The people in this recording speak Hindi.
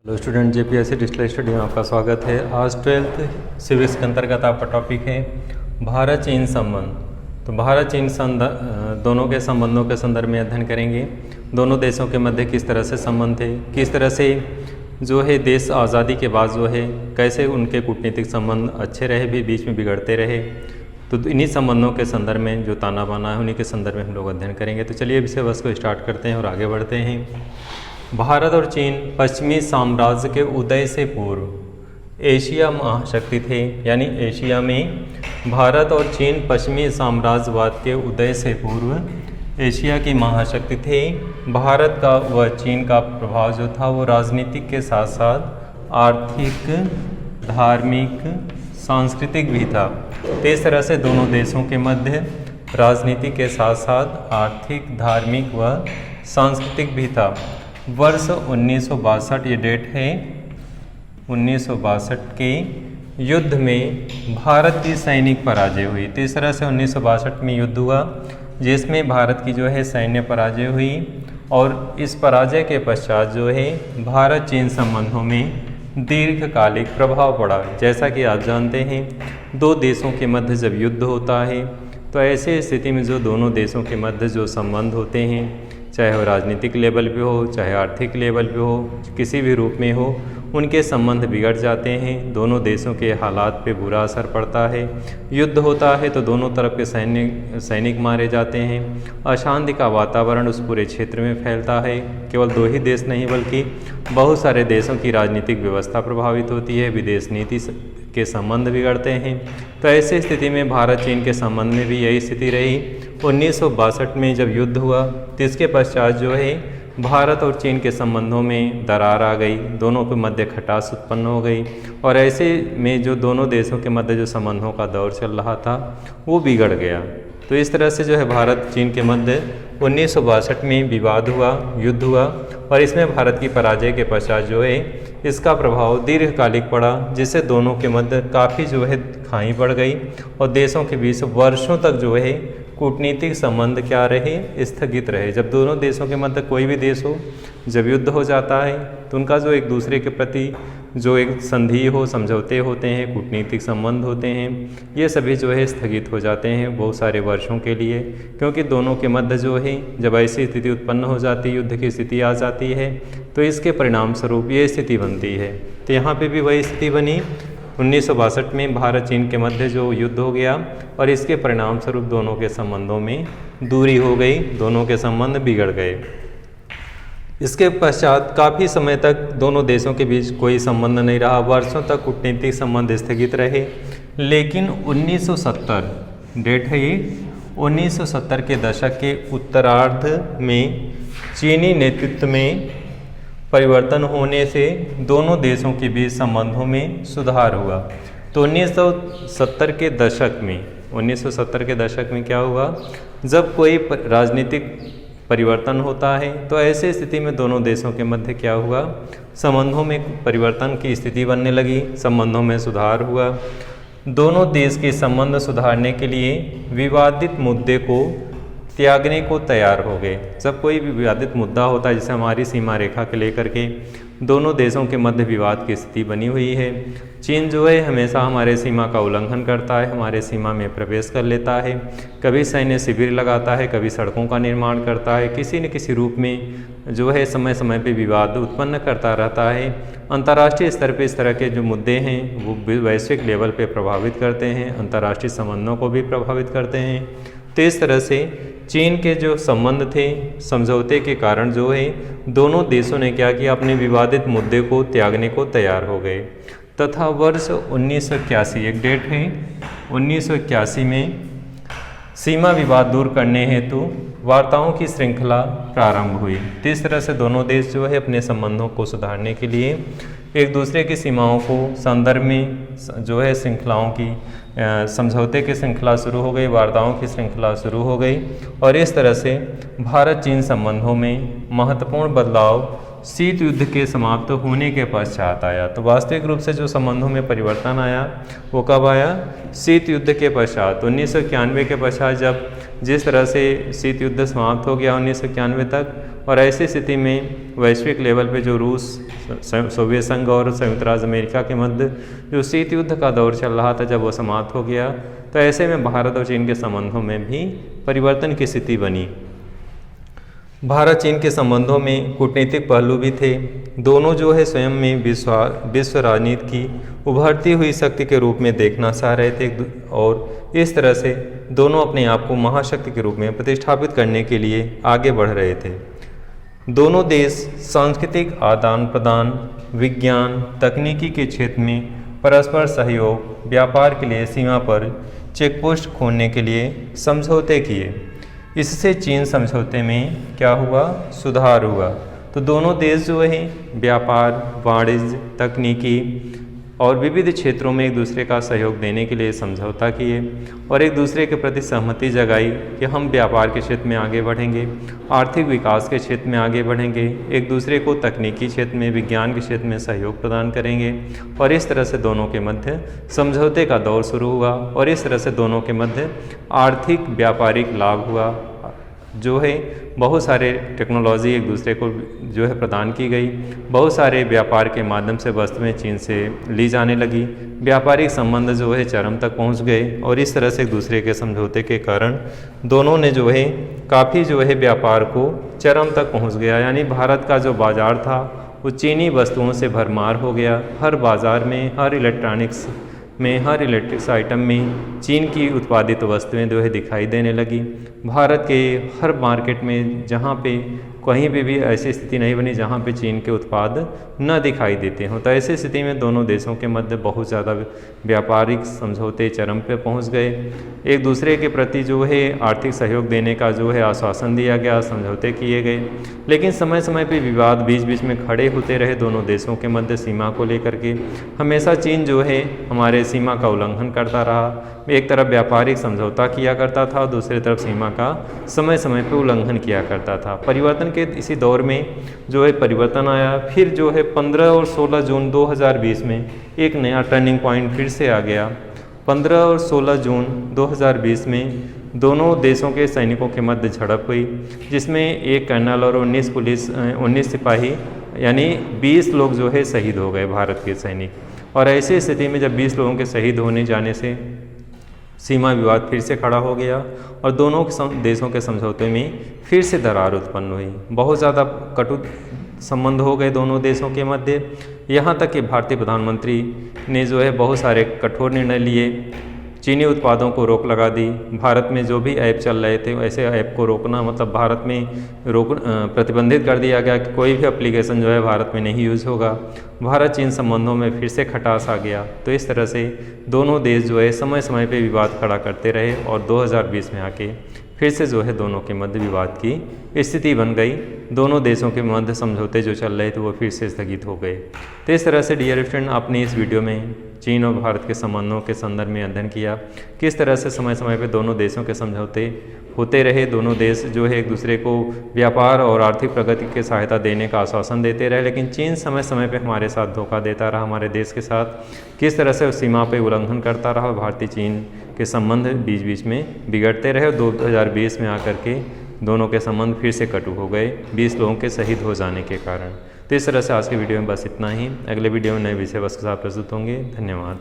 Hello student, JPSC digital study में आपका स्वागत है। आज 12th सिविक्स के अंतर्गत आपका टॉपिक है भारत चीन संबंध। तो भारत चीन दोनों के संबंधों के संदर्भ में अध्ययन करेंगे। दोनों देशों के मध्य किस तरह से संबंध थे, किस तरह से जो है देश आज़ादी के बाद जो है कैसे उनके कूटनीतिक संबंध अच्छे रहे भी बीच में बिगड़ते रहे। तो इन्हीं संबंधों के संदर्भ में जो ताना बाना है उन्हीं के संदर्भ में हम लोग अध्ययन करेंगे। तो चलिए विषय वस्तु को स्टार्ट करते हैं और आगे बढ़ते हैं। भारत और चीन पश्चिमी साम्राज्य के उदय से पूर्व एशिया महाशक्ति थे। यानी एशिया में भारत और चीन पश्चिमी साम्राज्यवाद के उदय से पूर्व एशिया की महाशक्ति थे। भारत का व चीन का प्रभाव जो था वो राजनीतिक के साथ साथ आर्थिक, धार्मिक, सांस्कृतिक भी था। तो इस तरह से दोनों देशों के मध्य राजनीति के साथ साथ आर्थिक, धार्मिक व सांस्कृतिक भी था। वर्ष 1962 ये डेट है। 1962 के युद्ध में भारत की सैनिक पराजय हुई। तो इस तरह से 1962 में युद्ध हुआ जिसमें भारत की जो है सैन्य पराजय हुई और इस पराजय के पश्चात जो है भारत चीन संबंधों में दीर्घकालिक प्रभाव पड़ा। जैसा कि आप जानते हैं, दो देशों के मध्य जब युद्ध होता है तो ऐसे स्थिति में जो दोनों देशों के मध्य जो संबंध होते हैं, चाहे वो राजनीतिक लेवल पे हो, चाहे आर्थिक लेवल पे हो, किसी भी रूप में हो, उनके संबंध बिगड़ जाते हैं। दोनों देशों के हालात पे बुरा असर पड़ता है। युद्ध होता है तो दोनों तरफ के सैनिक मारे जाते हैं। अशांति का वातावरण उस पूरे क्षेत्र में फैलता है। केवल दो ही देश नहीं बल्कि बहुत सारे देशों की राजनीतिक व्यवस्था प्रभावित होती है। विदेश नीति के संबंध बिगड़ते हैं। तो ऐसी स्थिति में भारत चीन के संबंध में भी यही स्थिति रही। 1962 में जब युद्ध हुआ तो इसके पश्चात जो है भारत और चीन के संबंधों में दरार आ गई, दोनों के मध्य खटास उत्पन्न हो गई और ऐसे में जो दोनों देशों के मध्य जो संबंधों का दौर चल रहा था वो बिगड़ गया। तो इस तरह से जो है भारत चीन के मध्य 1962 में विवाद हुआ, युद्ध हुआ और इसमें भारत की पराजय के पश्चात जो है इसका प्रभाव दीर्घकालिक पड़ा, जिससे दोनों के मध्य काफ़ी जो है खाई पड़ गई और देशों के बीच वर्षों तक जो है कूटनीतिक संबंध क्या रहे, स्थगित रहे। जब दोनों देशों के मध्य कोई भी देश हो, जब युद्ध हो जाता है तो उनका जो एक दूसरे के प्रति जो एक संधि हो, समझौते होते हैं, कूटनीतिक संबंध होते हैं, ये सभी जो है स्थगित हो जाते हैं बहुत सारे वर्षों के लिए। क्योंकि दोनों के मध्य जो है जब ऐसी स्थिति उत्पन्न हो जाती है, युद्ध की स्थिति आ जाती है, तो इसके परिणाम स्वरूप ये स्थिति बनती है। तो यहाँ पे भी वही स्थिति बनी। 1962 में भारत चीन के मध्य जो युद्ध हो गया और इसके परिणाम स्वरूप दोनों के संबंधों में दूरी हो गई, दोनों के संबंध बिगड़ गए। इसके पश्चात काफ़ी समय तक दोनों देशों के बीच कोई संबंध नहीं रहा, वर्षों तक कूटनीतिक संबंध स्थगित रहे। लेकिन 1970 डेट है ये, 1970 के दशक के उत्तरार्ध में चीनी नेतृत्व में परिवर्तन होने से दोनों देशों के बीच संबंधों में सुधार हुआ। तो 1970 के दशक में क्या हुआ, जब कोई राजनीतिक परिवर्तन होता है तो ऐसे स्थिति में दोनों देशों के मध्य क्या हुआ, संबंधों में परिवर्तन की स्थिति बनने लगी, संबंधों में सुधार हुआ। दोनों देश के संबंध सुधारने के लिए विवादित मुद्दे को त्यागने को तैयार हो गए। जब कोई भी विवादित मुद्दा होता है, जैसे हमारी सीमा रेखा के लेकर के दोनों देशों के मध्य विवाद की स्थिति बनी हुई है। चीन जो है हमेशा हमारे सीमा का उल्लंघन करता है, हमारे सीमा में प्रवेश कर लेता है, कभी सैन्य शिविर लगाता है, कभी सड़कों का निर्माण करता है, किसी न किसी रूप में जो है समय समय पे विवाद उत्पन्न करता रहता है। अंतर्राष्ट्रीय स्तर पे इस तरह के जो मुद्दे हैं वो वैश्विक लेवल पे प्रभावित करते हैं, अंतर्राष्ट्रीय संबंधों को भी प्रभावित करते हैं। तो इस तरह से चीन के जो संबंध थे, समझौते के कारण जो है दोनों देशों ने क्या किया, अपने विवादित मुद्दे को त्यागने को तैयार हो गए। तथा वर्ष 1981 एक डेट है, 1981 में सीमा विवाद दूर करने हेतु वार्ताओं की श्रृंखला प्रारंभ हुई। तो इस तरह से दोनों देश जो है अपने संबंधों को सुधारने के लिए एक दूसरे की सीमाओं को संदर्भ में जो है श्रृंखलाओं की समझौते की श्रृंखला शुरू हो गई, वार्ताओं की श्रृंखला शुरू हो गई और इस तरह से भारत चीन संबंधों में महत्वपूर्ण बदलाव शीत युद्ध के समाप्त होने के पश्चात आया। तो वास्तविक रूप से जो संबंधों में परिवर्तन आया वो कब आया, शीत युद्ध के पश्चात। 1991 के पश्चात जब जिस तरह से शीत युद्ध समाप्त हो गया 1991 तक, और ऐसी स्थिति में वैश्विक लेवल पे जो रूस, सोवियत संघ और संयुक्त राज्य अमेरिका के मध्य जो शीत युद्ध का दौर चल रहा था, जब वो समाप्त हो गया तो ऐसे में भारत और चीन के संबंधों में भी परिवर्तन की स्थिति बनी। भारत चीन के संबंधों में कूटनीतिक पहलू भी थे। दोनों जो है स्वयं में विश्व राजनीति की उभरती हुई शक्ति के रूप में देखना चाह रहे थे और इस तरह से दोनों अपने आप को महाशक्ति के रूप में प्रतिष्ठापित करने के लिए आगे बढ़ रहे थे। दोनों देश सांस्कृतिक आदान प्रदान, विज्ञान, तकनीकी के क्षेत्र में परस्पर सहयोग, व्यापार के लिए सीमा पर चेकपोस्ट खोलने के लिए समझौते किए। इससे चीन समझौते में क्या हुआ, सुधार हुआ। तो दोनों देश जो है व्यापार, वाणिज्य, तकनीकी और विविध क्षेत्रों में एक दूसरे का सहयोग देने के लिए समझौता किए और एक दूसरे के प्रति सहमति जगाई कि हम व्यापार के क्षेत्र में आगे बढ़ेंगे, आर्थिक विकास के क्षेत्र में आगे बढ़ेंगे, एक दूसरे को तकनीकी क्षेत्र में, विज्ञान के क्षेत्र में सहयोग प्रदान करेंगे। और इस तरह से दोनों के मध्य समझौते का दौर शुरू हुआ और इस तरह से दोनों के मध्य आर्थिक व्यापारिक लाभ हुआ। जो है बहुत सारे टेक्नोलॉजी एक दूसरे को जो है प्रदान की गई, बहुत सारे व्यापार के माध्यम से वस्तुएं चीन से ली जाने लगी, व्यापारिक संबंध जो है चरम तक पहुंच गए और इस तरह से एक दूसरे के समझौते के कारण दोनों ने जो है काफ़ी जो है व्यापार को चरम तक पहुंच गया। यानी भारत का जो बाज़ार था वो चीनी वस्तुओं से भरमार हो गया। हर बाज़ार में, हर इलेक्ट्रॉनिक्स में, हर इलेक्ट्रिक्स आइटम में चीन की उत्पादित वस्तुएं जो है दिखाई देने लगी। भारत के हर मार्केट में जहाँ पे कहीं पे भी ऐसी स्थिति नहीं बनी जहाँ पे चीन के उत्पाद न दिखाई देते हों। तो ऐसी स्थिति में दोनों देशों के मध्य बहुत ज़्यादा व्यापारिक समझौते चरम पे पहुँच गए। एक दूसरे के प्रति जो है आर्थिक सहयोग देने का जो है आश्वासन दिया गया, समझौते किए गए, लेकिन समय समय पे विवाद बीच बीच में खड़े होते रहे दोनों देशों के मध्य सीमा को लेकर के। हमेशा चीन जो है हमारे सीमा का उल्लंघन करता रहा। एक तरफ व्यापारिक समझौता किया करता था और दूसरी तरफ सीमा का समय समय पर उल्लंघन किया करता था। परिवर्तन के इसी दौर में जो है परिवर्तन आया। फिर जो है 15 और 16 जून 2020 में एक नया टर्निंग पॉइंट फिर से आ गया। 15 और 16 जून 2020 में दोनों देशों के सैनिकों के मध्य झड़प हुई, जिसमें एक कर्नल और 19 सिपाही यानी 20 लोग जो है शहीद हो गए, भारत के सैनिक। और ऐसी स्थिति में जब 20 लोगों के शहीद होने जाने से सीमा विवाद फिर से खड़ा हो गया और दोनों देशों के समझौते में फिर से दरार उत्पन्न हुई। बहुत ज़्यादा कटु संबंध हो गए दोनों देशों के मध्य, यहाँ तक कि भारतीय प्रधानमंत्री ने जो है बहुत सारे कठोर निर्णय लिए। चीनी उत्पादों को रोक लगा दी। भारत में जो भी ऐप चल रहे थे ऐसे ऐप को रोकना, मतलब भारत में प्रतिबंधित कर दिया गया कि कोई भी एप्लीकेशन जो है भारत में नहीं यूज़ होगा। भारत चीन संबंधों में फिर से खटास आ गया। तो इस तरह से दोनों देश जो है समय समय पे विवाद खड़ा करते रहे और 2020 में आके फिर से जो है दोनों के मध्य विवाद की स्थिति बन गई। दोनों देशों के मध्य समझौते जो चल रहे थे वो फिर से स्थगित हो गए। तो इस तरह से डियर फ्रेंड, आपने इस वीडियो में चीन और भारत के संबंधों के संदर्भ में अध्ययन किया, किस तरह से समय समय पर दोनों देशों के समझौते होते रहे। दोनों देश जो है एक दूसरे को व्यापार और आर्थिक प्रगति की सहायता देने का आश्वासन देते रहे, लेकिन चीन समय समय पर हमारे साथ धोखा देता रहा। हमारे देश के साथ किस तरह से उस सीमा पर उल्लंघन करता रहा। भारतीय चीन के संबंध बीच बीच में बिगड़ते रहे। 2020 में आकर के दोनों के संबंध फिर से कटु हो गए 20 लोगों के शहीद हो जाने के कारण। तो इस तरह से आज के वीडियो में बस इतना ही। अगले वीडियो में नए विषय वस्तु के साथ प्रस्तुत होंगे। धन्यवाद।